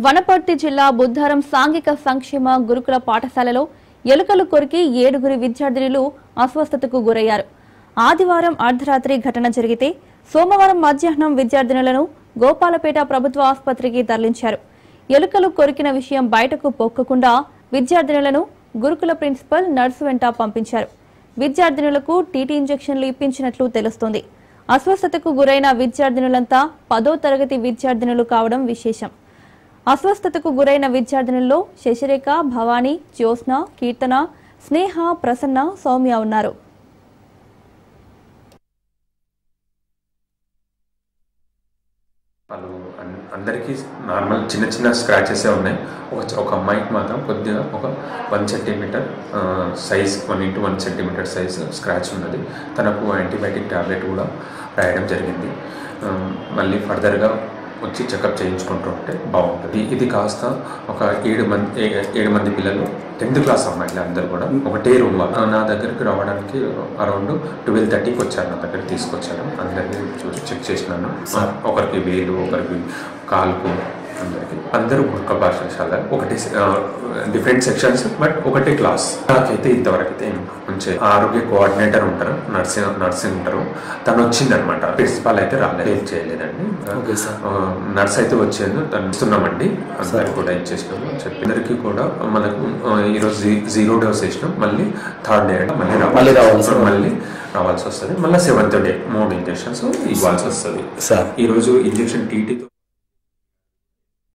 వనపర్తి జిల్లా బుద్ధారం సాంఘిక సంక్షేమ గురుకుల పాఠశాలలో ఎలుకలు కొరికి 7 విద్యార్థినులు అస్వస్థతకు గురయ్యారు. ఆదివారం అర్ధరాత్రి ఘటన జరిగితే సోమవారం మధ్యాహ్నం విద్యార్థినులను గోపాలపేట ప్రభుత్వ ఆసుపత్రికి తరలించారు. ఎలుకలు కొరికిన విషయం బయటకు పొక్కకుండా విద్యార్థినులను గురుకుల ప్రిన్సిపల్ నర్సు వెంట పంపించారు. విద్యార్థినులకు టీటీ ఇంజెక్షన్లు ఇప్పించినట్లు తెలుస్తోంది. అస్వస్థతకు గురైన విద్యార్థినులంతా 10వ తరగతి విద్యార్థినులు కావడం విశేషం. అస్వస్థతకు గురైన విద్యార్థినుల్లో శశిరేఖ, భవానీ, జ్యోత్స్న, కీర్తన, స్నేహ, ప్రసన్న, సౌమ్య ఉన్నారు. అందరికీ నార్మల్ చిన్న చిన్న స్క్రాచెస్ ఉన్నాయి. ఒక అమ్మాయికి మాత్రం కొద్దిగా ఒక 1 centimetre size 1x1 centimetre size scratch ఉన్నది. తనకు యాంటీబయాటిక్ టాబ్లెట్ కూడా రాయడం జరిగింది. మళ్ళీ ఫర్దర్గా వచ్చి చెకప్ చేయించుకుంటుంటే బాగుంటుంది. ఇది కాస్త ఒక 7 మంది పిల్లలు 10th క్లాస్ అమ్మాయిలు అందరూ కూడా ఒకటే రూమ్ వాళ్ళు నా దగ్గరికి రావడానికి అరౌండ్ 12:30కి వచ్చారు. నా దగ్గరికి తీసుకొచ్చారు. అందరినీ చూసి చెక్ చేసినాను. ఒకరికి వేలు, ఒకరికి కాలుకు, అందరూ గురుకుల పాఠశాల ఒకటే డిఫరెంట్ సెక్షన్స్ బట్ ఒకటే క్లాస్. నాకైతే ఇంతవరకు అయితే మంచి ఆరోగ్య కోఆర్డినేటర్ ఉంటారు, నర్సింగ్ ఉంటారు. తను వచ్చిందనమాట. ప్రిన్సిపాల్ అయితే రాలేదు, ఏం చేయలేదండి. నర్స్ అయితే వచ్చేది తను ఇస్తున్నామండి. అందరికి కూడా ఇచ్చేసినాము. చెప్పినరికి కూడా మనకు ఈరోజు 0 డోస్ వేసినాం. మళ్ళీ 3rd డే మళ్ళీ రావాల్సి వస్తుంది. మళ్ళీ 7th డే 3 ఇంజెక్షన్స్ ఇవ్వాల్సి వస్తుంది. ఈరోజు ఇంజెక్షన్ టీటీతో